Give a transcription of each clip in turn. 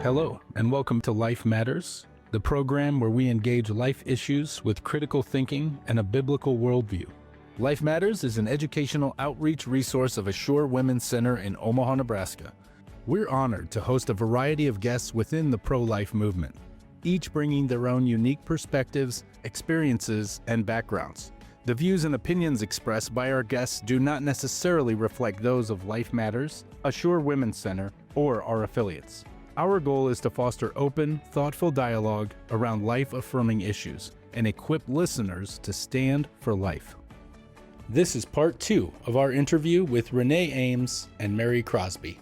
Hello, and welcome to Life Matters, the program where we engage life issues with critical thinking and a biblical worldview. Life Matters is an educational outreach resource of Assure Women's Center in Omaha, Nebraska. We're honored to host a variety of guests within the pro-life movement, each bringing their own unique perspectives, experiences, and backgrounds. The views and opinions expressed by our guests do not necessarily reflect those of Life Matters, Assure Women's Center, or our affiliates. Our goal is to foster open, thoughtful dialogue around life-affirming issues and equip listeners to stand for life. This is part 2 of our interview with Renee Eames and Mary Crosby.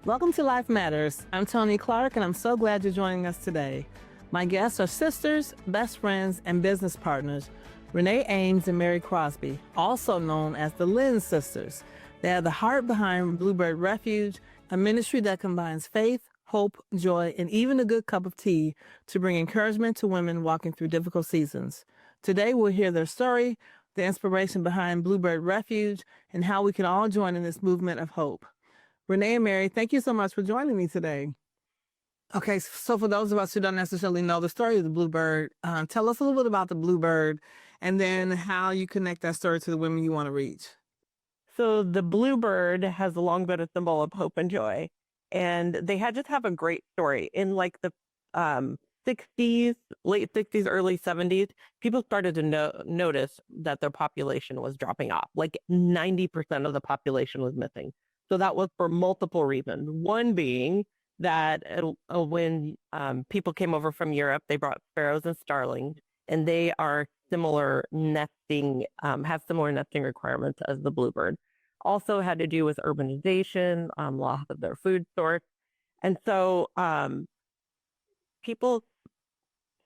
Welcome to Life Matters. I'm Toni Clarke, and I'm so glad you're joining us today. My guests are sisters, best friends, and business partners, Renee Eames and Mary Crosby, also known as the Lenz Sisters. They are the heart behind Bluebird Refuge, a ministry that combines faith, hope, joy, and even a good cup of tea to bring encouragement to women walking through difficult seasons. Today, we'll hear their story, the inspiration behind Bluebird Refuge, and how we can all join in this movement of hope. Renee and Mary, thank you so much for joining me today. Okay, so for those of us who don't necessarily know the story of the Bluebird, tell us a little bit about the Bluebird and then how you connect that story to the women you want to reach. So the Bluebird has long been a symbol of hope and joy, and they had just have a great story. In like the 60s, late 60s, early 70s, people started to notice that their population was dropping off. Like 90% of the population was missing. So that was for multiple reasons. One being that when people came over from Europe, they brought sparrows and starlings, and they are similar nesting, have similar nesting requirements as the bluebird. Also had to do with urbanization, loss of their food source. And so people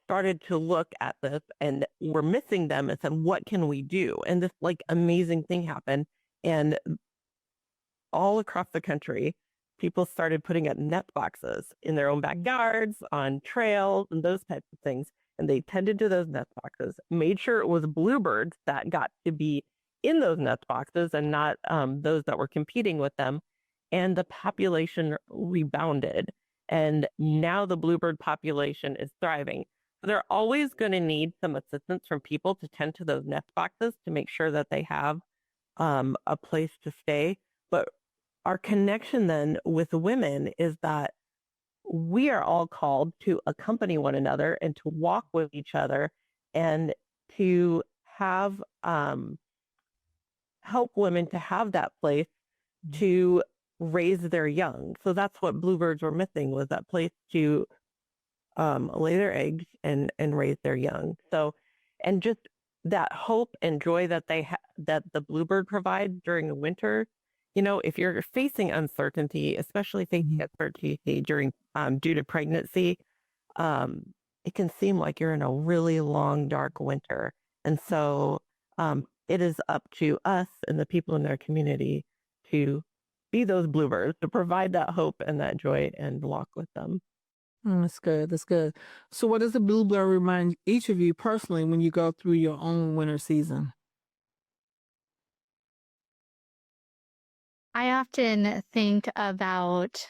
started to look at this and were missing them and said, what can we do? And this like amazing thing happened. And all across the country, people started putting up nest boxes in their own backyards, on trails, and those types of things. And they tended to those nest boxes, made sure it was bluebirds that got to be in those nest boxes and not those that were competing with them. And the population rebounded. And now the bluebird population is thriving. They're always going to need some assistance from people to tend to those nest boxes to make sure that they have a place to stay. But our connection then with women is that we are all called to accompany one another and to walk with each other and to have help women to have that place to raise their young. So that's what bluebirds were missing, was that place to lay their eggs and raise their young. So, and just that hope and joy that that the bluebird provides during the winter. You know, if you're facing uncertainty, especially facing uncertainty during due to pregnancy, it can seem like you're in a really long, dark winter. And so it is up to us and the people in their community to be those bluebirds, to provide that hope and that joy and walk with them. That's good. That's good. So what does the Bluebird remind each of you personally when you go through your own winter season? I often think about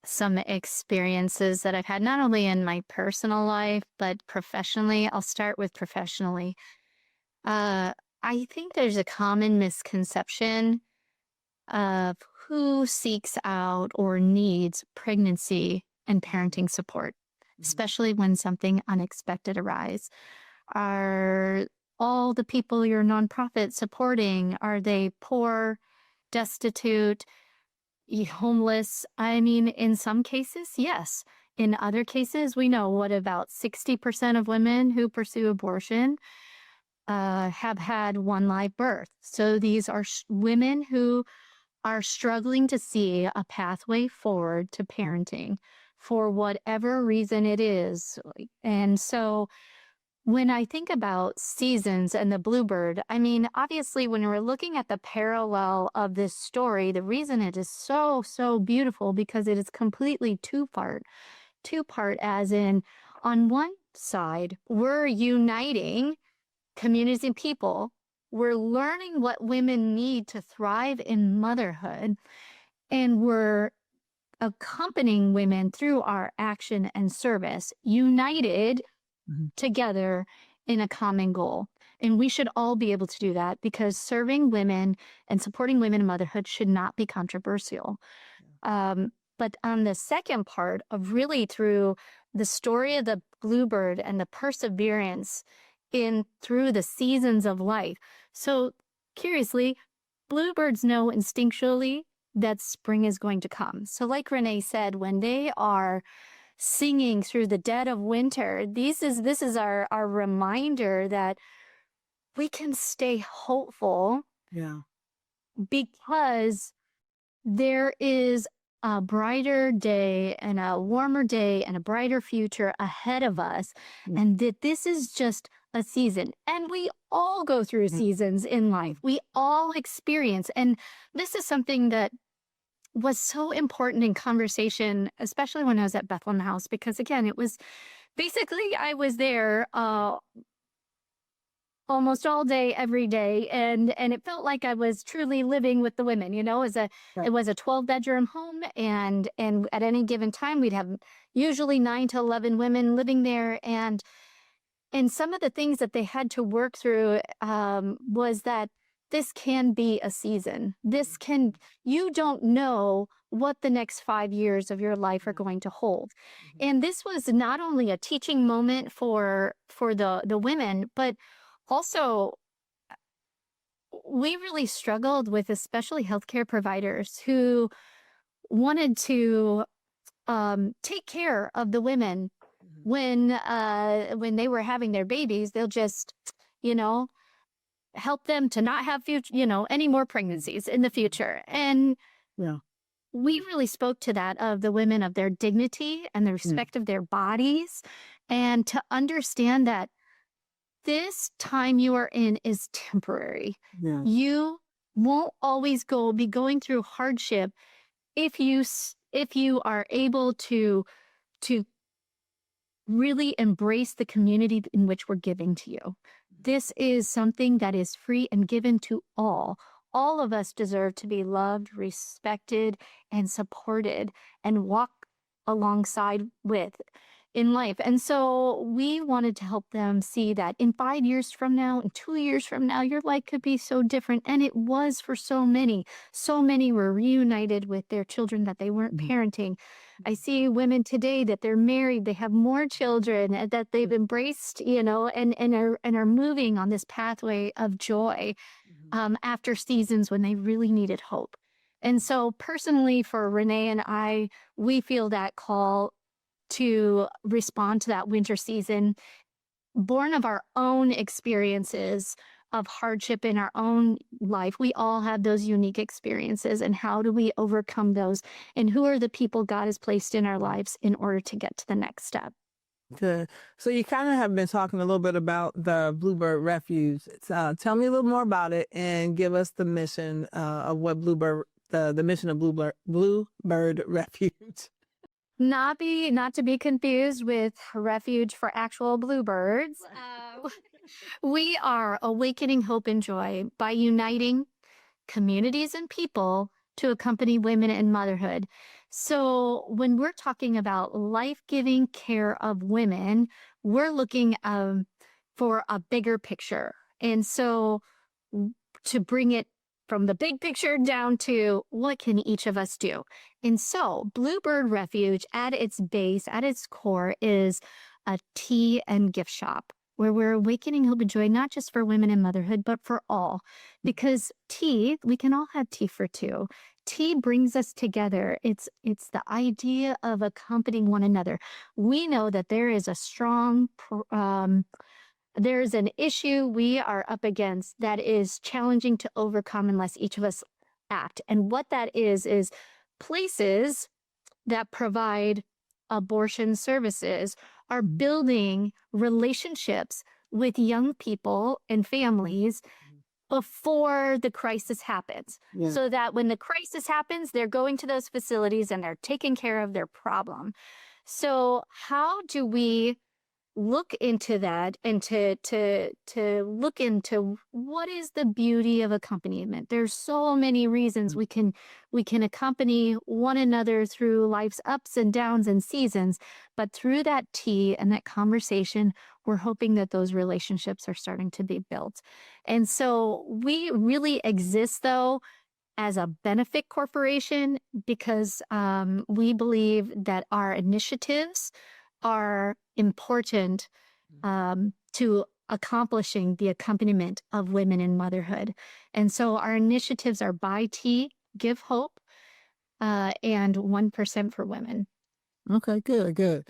some experiences that I've had, not only in my personal life, but professionally. I'll start with professionally. I think there's a common misconception of who seeks out or needs pregnancy and parenting support, especially when something unexpected arises. Are all the people your nonprofit supporting, are they poor, destitute, homeless? I mean, in some cases, yes. In other cases, we know what about 60% of women who pursue abortion have had one live birth. So these are women who are struggling to see a pathway forward to parenting for whatever reason it is. And so when I think about seasons and the bluebird, I mean, obviously, when we're looking at the parallel of this story, the reason it is so, so beautiful, because it is completely two-part as in, on one side, we're uniting communities and people. We're learning what women need to thrive in motherhood, and we're accompanying women through our action and service, united together in a common goal. And we should all be able to do that, because serving women and supporting women in motherhood should not be controversial. But on the second part of really through the story of the bluebird and the perseverance in through the seasons of life. So curiously, bluebirds know instinctually that spring is going to come. So like Renee said, when they are singing through the dead of winter, this is our reminder that we can stay hopeful. Yeah. Because there is a brighter day and a warmer day and a brighter future ahead of us, and that this is just a season. And we all go through seasons in life. We all experience. And this is something that was so important in conversation, especially when I was at Bethlehem House, because again, it was basically, I was there almost all day, every day. And it felt like I was truly living with the women, it was a 12-bedroom home. And at any given time, we'd have usually 9 to 11 women living there. And some of the things that they had to work through was that this can be a season. You don't know what the next 5 years of your life are going to hold. And this was not only a teaching moment for the women, but also, we really struggled with, especially healthcare providers who wanted to take care of the women when they were having their babies. They'll just, help them to not have any more pregnancies in the future. And we really spoke to that of the women, of their dignity and the respect of their bodies, and to understand that this time you are in is temporary. Yeah. You won't always be going through hardship if you are able to really embrace the community in which we're giving to you. This is something that is free and given to all. All of us deserve to be loved, respected, and supported, and walk alongside with in life. And so we wanted to help them see that in 5 years from now, in 2 years from now, your life could be so different. And it was for so many. So many were reunited with their children that they weren't parenting. I see women today that they're married, they have more children, and that they've embraced, and are moving on this pathway of joy after seasons when they really needed hope. And so personally, for Renee and I, we feel that call to respond to that winter season, born of our own experiences of hardship in our own life. We all have those unique experiences, and how do we overcome those? And who are the people God has placed in our lives in order to get to the next step? Good. So you kind of have been talking a little bit about the Bluebird Refuge. Tell me a little more about it and give us the mission of what the mission of Bluebird Refuge. Not to be confused with refuge for actual bluebirds. We are awakening hope and joy by uniting communities and people to accompany women in motherhood. So when we're talking about life-giving care of women, we're looking for a bigger picture. And so to bring it from the big picture down to what can each of us do? And so Bluebird Refuge at its base, at its core, is a tea and gift shop where we're awakening hope and joy, not just for women in motherhood, but for all. Because tea, we can all have tea for two. Tea brings us together. It's the idea of accompanying one another. We know that there is a strong there's an issue we are up against that is challenging to overcome unless each of us act. And what that is places that provide abortion services are building relationships with young people and families before the crisis happens. Yeah. So that when the crisis happens, they're going to those facilities and they're taking care of their problem. So how do we look into that and to look into what is the beauty of accompaniment. There's so many reasons we can accompany one another through life's ups and downs and seasons, but through that tea and that conversation, we're hoping that those relationships are starting to be built. And so we really exist, though, as a benefit corporation because we believe that our initiatives are important to accomplishing the accompaniment of women in motherhood. And so our initiatives are Buy Tea, Give Hope, and 1% for Women. Okay, good, good.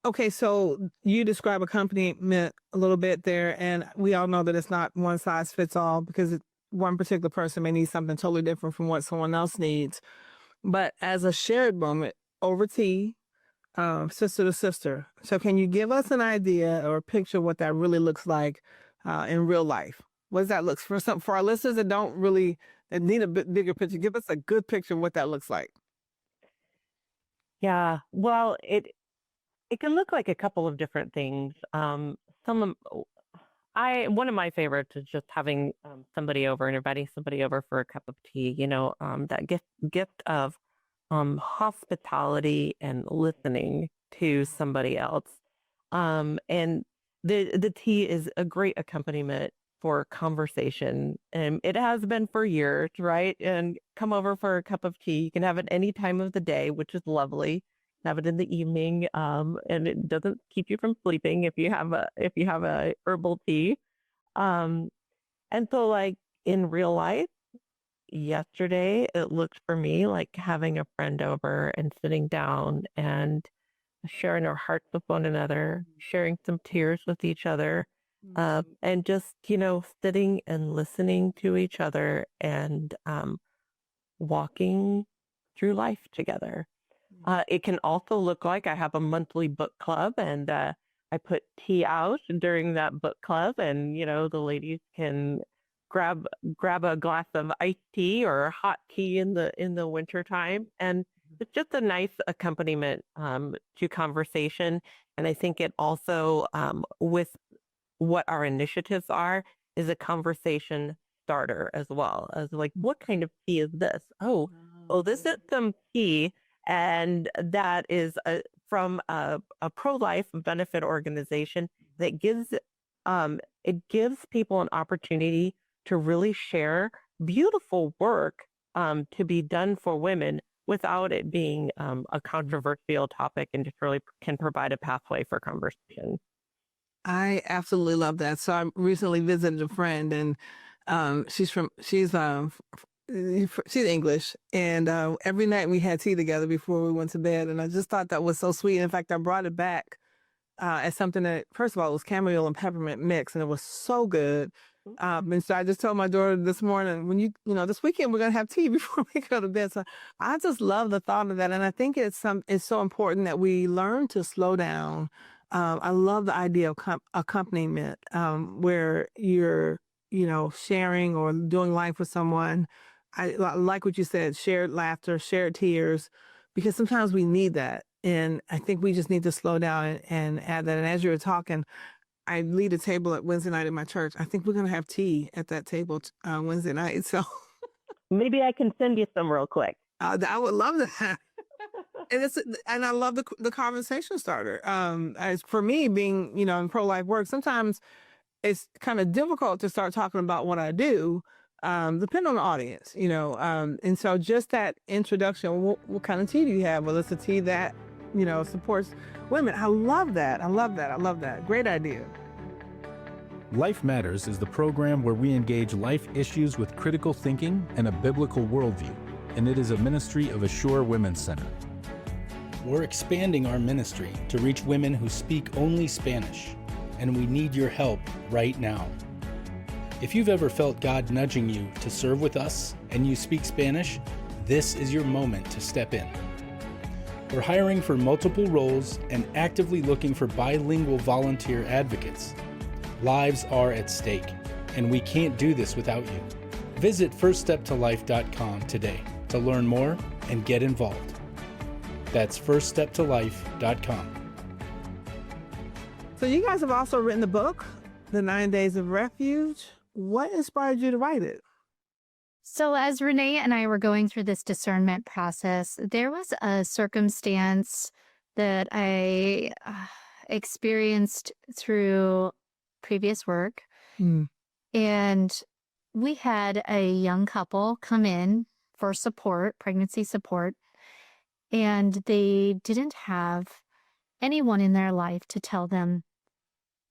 Okay, so you describe accompaniment a little bit there, and we all know that it's not one size fits all because one particular person may need something totally different from what someone else needs. But as a shared moment over tea, sister to sister. So can you give us an idea or a picture of what that really looks like in real life? What does that look for our listeners that don't really that need a bit bigger picture? Give us a good picture of what that looks like. Yeah, well, it can look like a couple of different things. One of my favorites is just having somebody over and inviting somebody over for a cup of tea. That gift of hospitality and listening to somebody else. And the tea is a great accompaniment for conversation, and it has been for years, right? And come over for a cup of tea. You can have it any time of the day, which is lovely. Have it in the evening, and it doesn't keep you from sleeping if you have a herbal tea. And so, like in real life, yesterday it looked for me like having a friend over and sitting down and sharing our hearts with one another, sharing some tears with each other, and just sitting and listening to each other and walking through life together. It can also look like I have a monthly book club, and I put tea out during that book club, and the ladies can grab a glass of iced tea or hot tea in the winter time, and it's just a nice accompaniment to conversation. And I think it also, with what our initiatives are, is a conversation starter as well, as like, what kind of tea is this? Oh, this is some tea. And that is from a pro-life benefit organization that gives people an opportunity to really share beautiful work to be done for women without it being a controversial topic, and just really can provide a pathway for conversation. I absolutely love that. So I recently visited a friend, and she's English, and every night we had tea together before we went to bed, and I just thought that was so sweet. In fact, I brought it back as something that, first of all, it was chamomile and peppermint mix, and it was so good. And so I just told my daughter this morning, this weekend we're gonna have tea before we go to bed. So I just love the thought of that, and I think it's so important that we learn to slow down. I love the idea of accompaniment, where you're sharing or doing life with someone. I like what you said, shared laughter, shared tears, because sometimes we need that. And I think we just need to slow down and add that. And as you were talking, I lead a table at Wednesday night at my church. I think we're going to have tea at that table Wednesday night. So maybe I can send you some real quick. I would love that. And I love the conversation starter. As for me, being, in pro-life work, sometimes it's kind of difficult to start talking about what I do, depending on the audience, and so just that introduction, what kind of tea do you have? Well, it's a tea that, supports women. I love that. I love that. Great idea. Life Matters is the program where we engage life issues with critical thinking and a biblical worldview, and it is a ministry of Assure Women's Center. We're expanding our ministry to reach women who speak only Spanish, and we need your help right now. If you've ever felt God nudging you to serve with us and you speak Spanish, this is your moment to step in. We're hiring for multiple roles and actively looking for bilingual volunteer advocates. Lives are at stake, and we can't do this without you. Visit firststeptolife.com today to learn more and get involved. That's firststeptolife.com. So you guys have also written the book, The 9 Days of Refuge. What inspired you to write it? So as Renee and I were going through this discernment process, there was a circumstance that I experienced through previous work. Mm. And we had a young couple come in for support, pregnancy support, and they didn't have anyone in their life to tell them,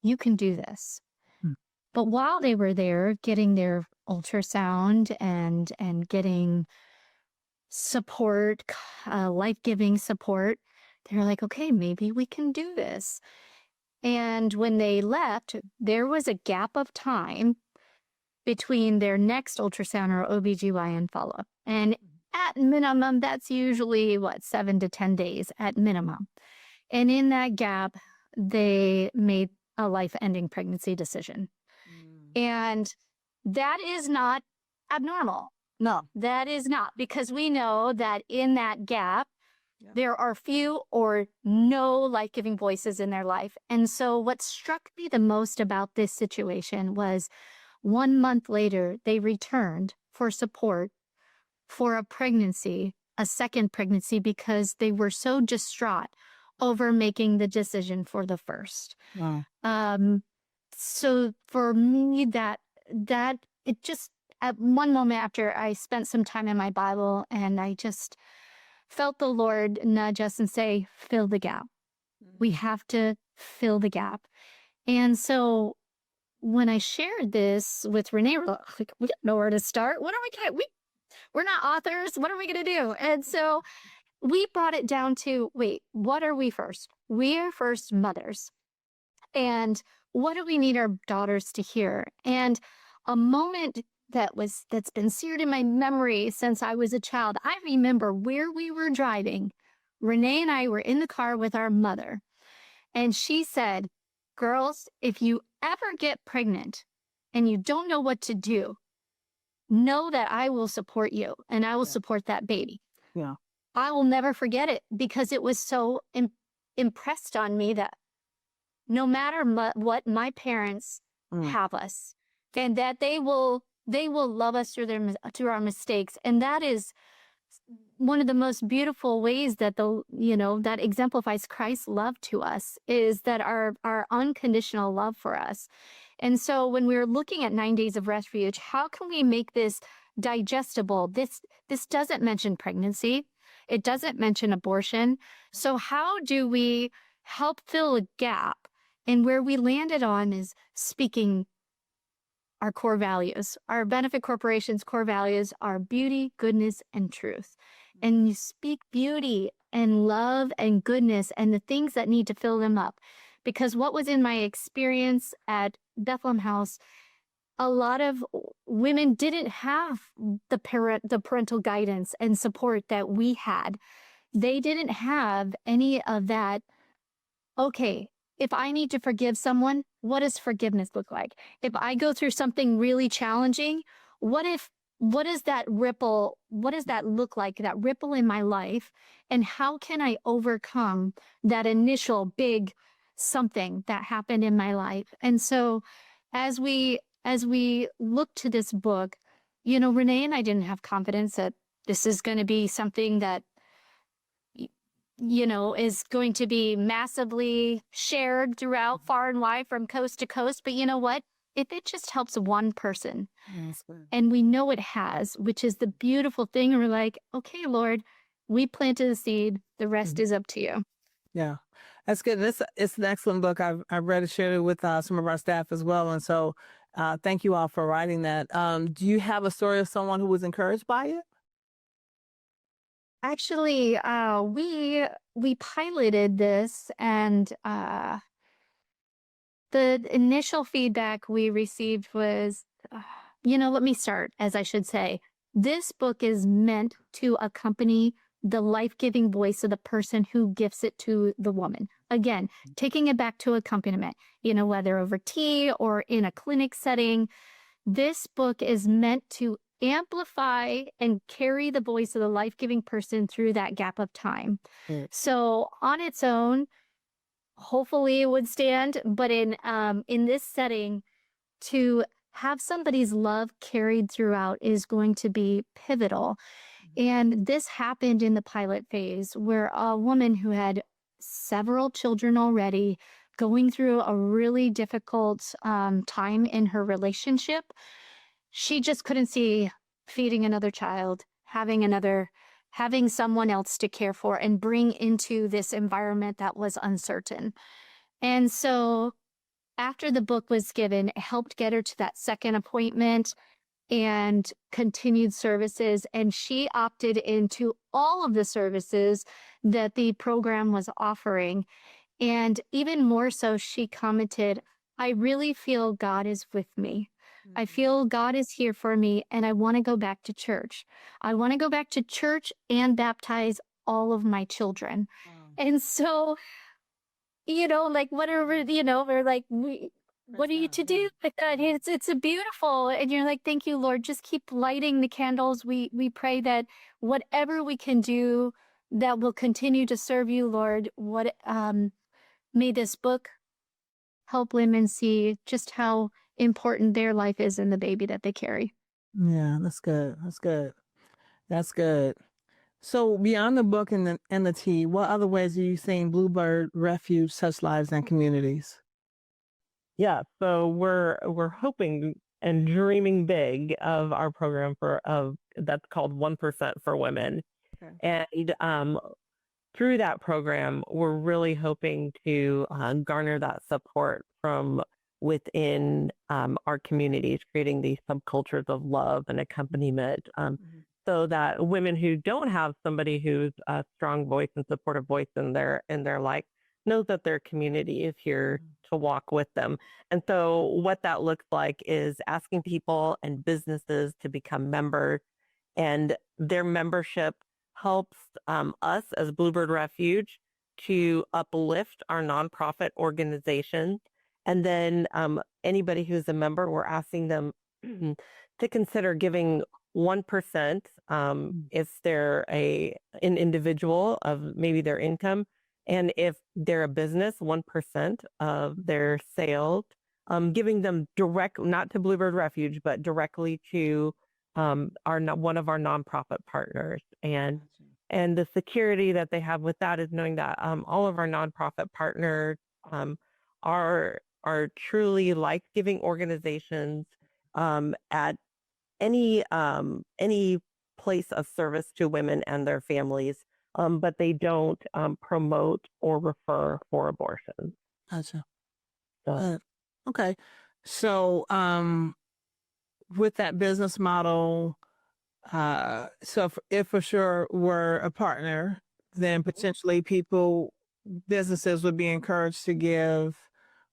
you can do this. Mm. But while they were there getting their ultrasound and getting support, life-giving support, they were like, okay, maybe we can do this. And when they left, there was a gap of time between their next ultrasound or OBGYN follow-up. And at minimum, that's usually 7 to 10 days at minimum. And in that gap, they made a life-ending pregnancy decision. And that is not abnormal. No. That is not, because we know that in that gap, there are few or no life-giving voices in their life. And so what struck me the most about this situation was 1 month later, they returned for support for a pregnancy, a second pregnancy, because they were so distraught over making the decision for the first. Wow. So for me, that it just, at one moment after, I spent some time in my Bible and I just felt the Lord nudge us and say, fill the gap. We have to fill the gap. And so when I shared this with Renee, we're like, we don't know where to start. What are we going to, we're not authors. What are we going to do? And so we brought it down to, wait, what are we first? We are first mothers. And what do we need our daughters to hear? And a moment that's been seared in my memory since I was a child, I remember where we were driving. Renee and I were in the car with our mother. And she said, girls, if you ever get pregnant and you don't know what to do, know that I will support you and I will support that baby. Yeah. I will never forget it, because it was so impressed on me that no matter what, my parents have us, and that they will love us through our mistakes. And that is one of the most beautiful ways that that exemplifies Christ's love to us, is that our unconditional love for us. And so when we're looking at 9 Days of Refuge, how can we make this digestible? This doesn't mention pregnancy. It doesn't mention abortion. So how do we help fill a gap? And where we landed on is speaking our core values. Our benefit corporation's core values are beauty, goodness, and truth. And you speak beauty and love and goodness and the things that need to fill them up. Because what was in my experience at Bethlehem House, a lot of women didn't have the parental guidance and support that we had. They didn't have any of that. Okay, if I need to forgive someone, what does forgiveness look like? If I go through something really challenging, what does that look like, that ripple in my life? And how can I overcome that initial big something that happened in my life? And so as we look to this book, Renee and I didn't have confidence that this is going to be something that is going to be massively shared throughout far and wide from coast to coast. But you know what? If it just helps one person, and we know it has, which is the beautiful thing, and we're like, okay, Lord, we planted the seed. The rest is up to you. Yeah, that's good. It's an excellent book. I've read it, shared it with some of our staff as well. And so thank you all for writing that. Do you have a story of someone who was encouraged by it? Actually, we piloted this, and the initial feedback we received was, let me start, as I should say. This book is meant to accompany the life-giving voice of the person who gifts it to the woman. Again, taking it back to accompaniment, whether over tea or in a clinic setting. This book is meant to amplify and carry the voice of the life-giving person through that gap of time. So on its own, hopefully would stand, but in this setting, to have somebody's love carried throughout is going to be pivotal. And this happened in the pilot phase where a woman who had several children already, going through a really difficult time in her relationship, she just couldn't see feeding another child, having someone else to care for and bring into this environment that was uncertain. And so after the book was given, it helped get her to that second appointment and continued services. And she opted into all of the services that the program was offering. And even more so, she commented, I really feel God is with me. I feel God is here for me, and I want to go back to church. I want to go back to church and baptize all of my children. And so, like whatever, we're like, what are you to do with that? It's a beautiful, and you're like, thank you, Lord. Just keep lighting the candles. We pray that whatever we can do that will continue to serve you, Lord. May this book help women see just how important their life is in the baby that they carry. Yeah, that's good. That's good. That's good. So beyond the book and the tea, what other ways are you seeing Bluebird Refuge touch lives and communities? Yeah, so we're hoping and dreaming big of our program that's called 1% for Women. Okay. And through that program, we're really hoping to garner that support from within our communities, creating these subcultures of love and accompaniment, so that women who don't have somebody who's a strong voice and supportive voice in their life knows that their community is here to walk with them. And so what that looks like is asking people and businesses to become members, and their membership helps us as Bluebird Refuge to uplift our nonprofit organizations. And then anybody who's a member, we're asking them to consider giving 1% if they're an individual of maybe their income. And if they're a business, 1% of their sales, giving them not to Bluebird Refuge, but directly to one of our nonprofit partners. And the security that they have with that is knowing that all of our nonprofit partners are truly life-giving organizations at any place of service to women and their families, but they don't promote or refer for abortion. Gotcha. So, Okay. So with that business model, so if for sure we're a partner, then potentially businesses would be encouraged to give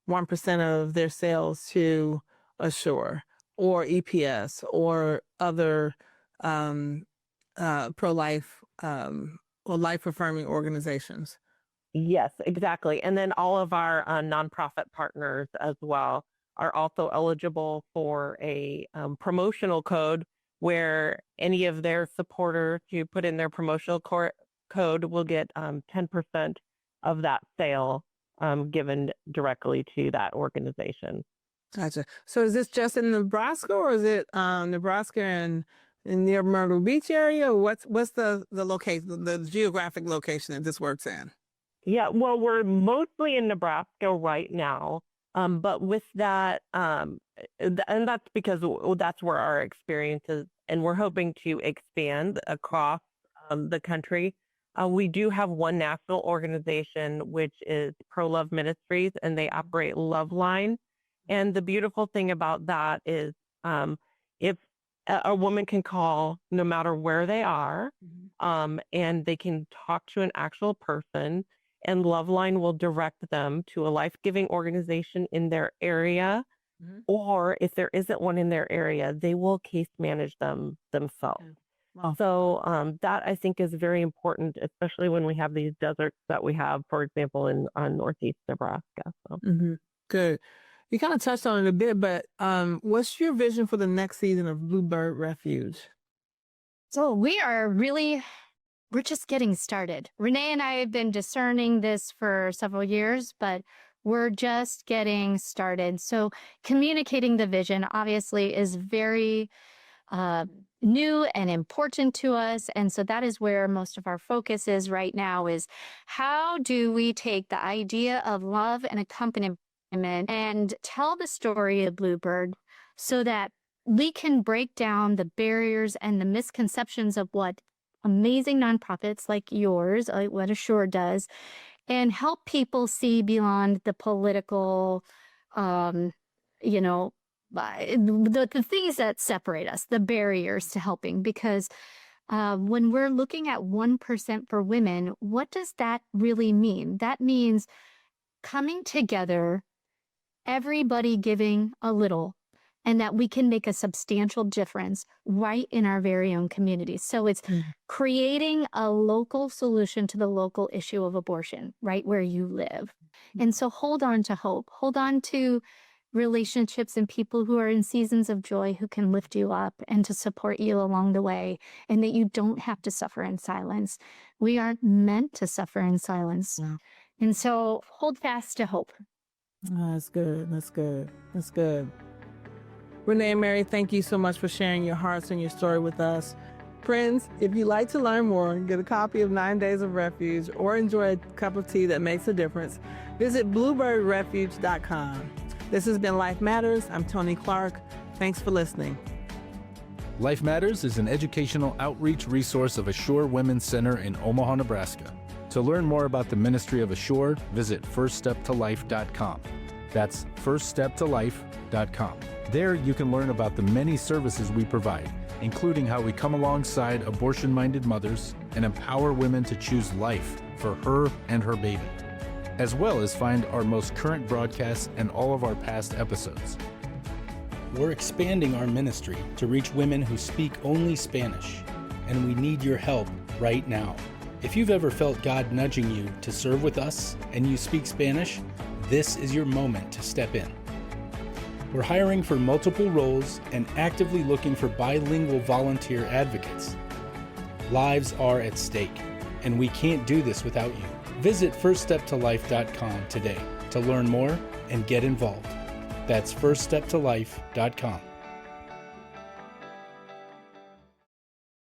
1% of their sales to Assure or EPS or other pro-life or life-affirming organizations. yes, exactly. And then all of our nonprofit partners as well are also eligible for a promotional code where any of their supporters who put in their promotional code will get 10% of that sale given directly to that organization. Gotcha. So is this just in Nebraska, or is it Nebraska and near Myrtle Beach area? Or what's the location, the geographic location that this works in? Yeah, well, we're mostly in Nebraska right now, but with that, and that's because that's where our experience is, and we're hoping to expand across the country. We do have one national organization, which is Pro Love Ministries, and they operate Love Line. And the beautiful thing about that is if a woman can call no matter where they are, and they can talk to an actual person, and Loveline will direct them to a life-giving organization in their area, or if there isn't one in their area, they will case manage them themselves. Okay. Wow. So that I think is very important, especially when we have these deserts that we have, for example, in northeast Nebraska. So. Good. You kind of touched on it a bit, but what's your vision for the next season of Bluebird Refuge? So we are really we're just getting started. Renee and I have been discerning this for several years, but we're just getting started. So communicating the vision obviously is very new and important to us. And so that is where most of our focus is right now, is how do we take the idea of love and accompaniment and tell the story of Bluebird so that we can break down the barriers and the misconceptions of what amazing nonprofits like yours, like what Assure does, and help people see beyond the political, you know, the things that separate us, the barriers to helping. Because when we're looking at 1% for women, what does that really mean? That means coming together, everybody giving a little, and that we can make a substantial difference right in our very own communities. So it's creating a local solution to the local issue of abortion right where you live. And so hold on to hope, hold on to relationships and people who are in seasons of joy who can lift you up and to support you along the way, and that you don't have to suffer in silence. We aren't meant to suffer in silence. No. And so hold fast to hope. Oh, that's good. That's good. That's good. Renee and Mary, thank you so much for sharing your hearts and your story with us. Friends, if you'd like to learn more, get a copy of 9 Days of Refuge, or enjoy a cup of tea that makes a difference, visit bluebirdrefuge.com. This has been Life Matters. I'm Toni Clarke. Thanks for listening. Life Matters is an educational outreach resource of Assure Women's Center in Omaha, Nebraska. To learn more about the ministry of Assure, visit firststeptolife.com. That's firststeptolife.com. There you can learn about the many services we provide, including how we come alongside abortion-minded mothers and empower women to choose life for her and her baby, as well as find our most current broadcasts and all of our past episodes. We're expanding our ministry to reach women who speak only Spanish, and we need your help right now. If you've ever felt God nudging you to serve with us and you speak Spanish, this is your moment to step in. We're hiring for multiple roles and actively looking for bilingual volunteer advocates. Lives are at stake, and we can't do this without you. Visit firststeptolife.com today to learn more and get involved. That's firststeptolife.com.